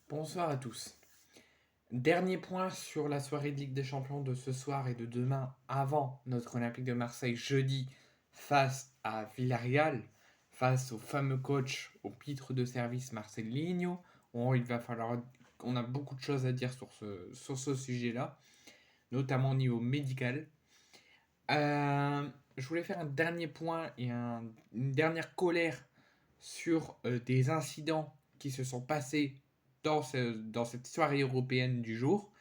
Bonsoir à tous. Dernier point sur la soirée de Ligue des Champions de ce soir et de demain avant notre Olympique de Marseille jeudi face à Villarreal, face au fameux coach au pitre de service Marcelinho. On a beaucoup de choses à dire sur ce sujet-là, notamment au niveau médical. Je voulais faire un dernier point et une dernière colère sur des incidents qui se sont passés dans cette soirée européenne du jour.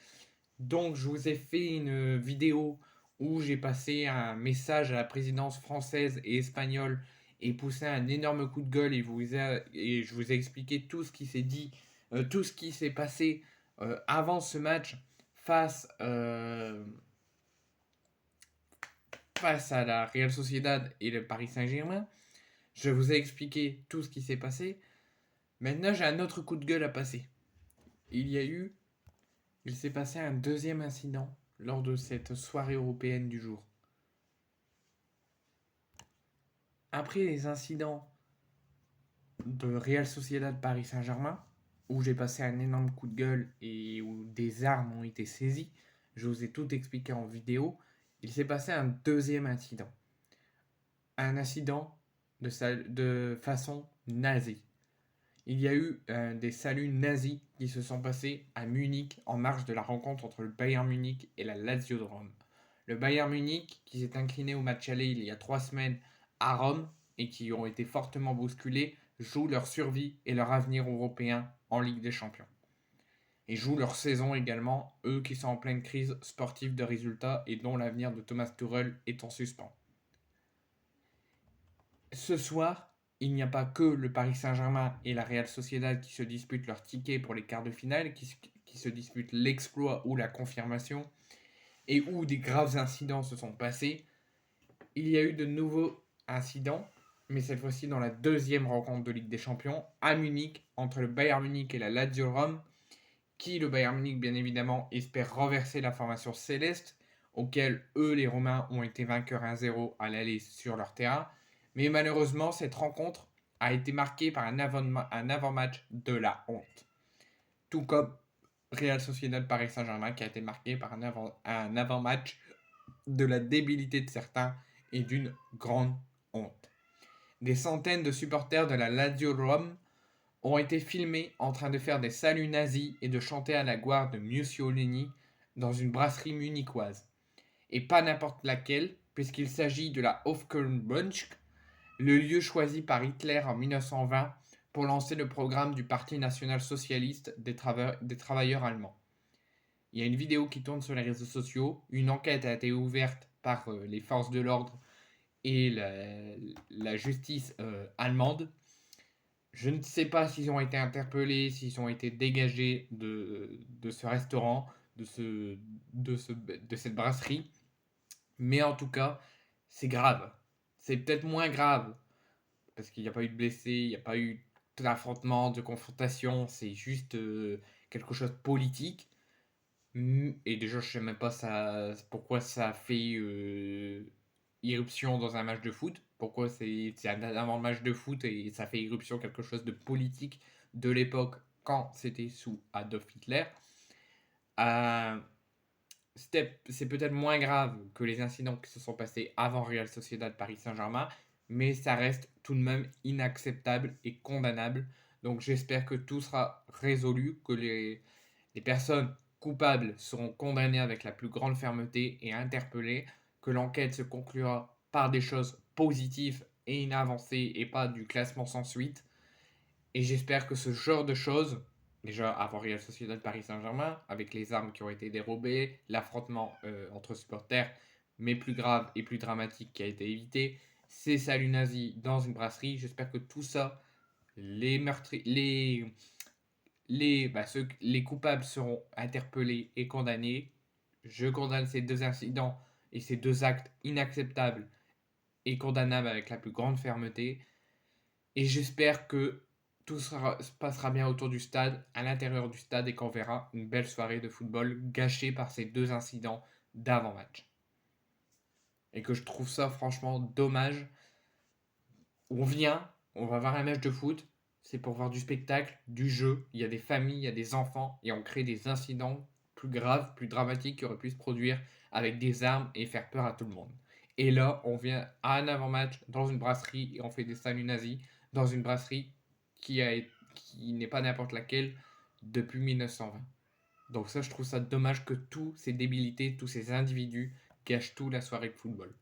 Donc, je vous ai fait une vidéo où j'ai passé un message à la présidence française et espagnole et poussé un énorme coup de gueule et je vous ai expliqué tout ce qui s'est dit, tout ce qui s'est passé avant ce match face, euh, face à la Real Sociedad et le Paris Saint-Germain. Je vous ai expliqué tout ce qui s'est passé. Maintenant, j'ai un autre coup de gueule à passer. Il y a eu, il s'est passé un deuxième incident lors de cette soirée européenne du jour. Après les incidents de Real Sociedad Paris Saint-Germain, où j'ai passé un énorme coup de gueule et où des armes ont été saisies, je vous ai tout expliqué en vidéo, il s'est passé un deuxième incident. Un incident de façon nazie. Il y a eu des saluts nazis qui se sont passés à Munich en marge de la rencontre entre le Bayern Munich et la Lazio de Rome. Le Bayern Munich, qui s'est incliné au match aller il y a 3 semaines à Rome et qui ont été fortement bousculés, jouent leur survie et leur avenir européen en Ligue des Champions. Et jouent leur saison également, eux qui sont en pleine crise sportive de résultats et dont l'avenir de Thomas Tuchel est en suspens. Ce soir, il n'y a pas que le Paris Saint-Germain et la Real Sociedad qui se disputent leur ticket pour les quarts de finale, qui se disputent l'exploit ou la confirmation, et où des graves incidents se sont passés. Il y a eu de nouveaux incidents, mais cette fois-ci dans la deuxième rencontre de Ligue des Champions, à Munich, entre le Bayern Munich et la Lazio Rome, qui, le Bayern Munich, bien évidemment, espère renverser la formation céleste, auquel eux, les Romains, ont été vainqueurs 1-0 à l'aller sur leur terrain. Mais malheureusement, cette rencontre a été marquée par un avant-match de la honte. Tout comme Real Sociedad Paris Saint-Germain qui a été marqué par un avant-match de la débilité de certains et d'une grande honte. Des centaines de supporters de la Lazio Rome ont été filmés en train de faire des saluts nazis et de chanter à la gloire de Mussolini dans une brasserie munichoise. Et pas n'importe laquelle, puisqu'il s'agit de la Hofkernbrunch, le lieu choisi par Hitler en 1920 pour lancer le programme du Parti national socialiste des travailleurs allemands. Il y a une vidéo qui tourne sur les réseaux sociaux, une enquête a été ouverte par les forces de l'ordre et la justice allemande. Je ne sais pas s'ils ont été interpellés, s'ils ont été dégagés de ce restaurant, de cette brasserie, mais en tout cas, c'est grave. C'est peut-être moins grave parce qu'il n'y a pas eu de blessés, il n'y a pas eu d'affrontement, de confrontation, c'est juste quelque chose de politique. Et déjà, je sais même pas pourquoi ça a fait irruption dans un match de foot. Pourquoi c'est avant le match de foot et ça fait irruption quelque chose de politique de l'époque quand c'était sous Adolf Hitler. Euh, c'est peut-être moins grave que les incidents qui se sont passés avant Real Sociedad Paris Saint-Germain, mais ça reste tout de même inacceptable et condamnable. Donc j'espère que tout sera résolu, que les personnes coupables seront condamnées avec la plus grande fermeté et interpellées, que l'enquête se conclura par des choses positives et une avancée et pas du classement sans suite. Et j'espère que ce genre de choses, déjà avant Real Sociedad Paris Saint-Germain, avec les armes qui ont été dérobées, l'affrontement entre supporters, mais plus grave et plus dramatique qui a été évité, ces saluts nazis dans une brasserie, j'espère que tout ça, les meurtriers, les coupables seront interpellés et condamnés. Je condamne ces deux incidents et ces deux actes inacceptables et condamnables avec la plus grande fermeté. Et j'espère que se passera bien autour du stade, à l'intérieur du stade, et qu'on verra une belle soirée de football gâchée par ces deux incidents d'avant-match. Et que je trouve ça franchement dommage. On vient, on va voir un match de foot, c'est pour voir du spectacle, du jeu. Il y a des familles, il y a des enfants, et on crée des incidents plus graves, plus dramatiques qui auraient pu se produire avec des armes et faire peur à tout le monde. Et là, on vient à un avant-match dans une brasserie et on fait des saluts nazis dans une brasserie qui n'est pas n'importe laquelle depuis 1920. Donc ça, je trouve ça dommage que tous ces débilités, tous ces individus gâchent tout la soirée de football.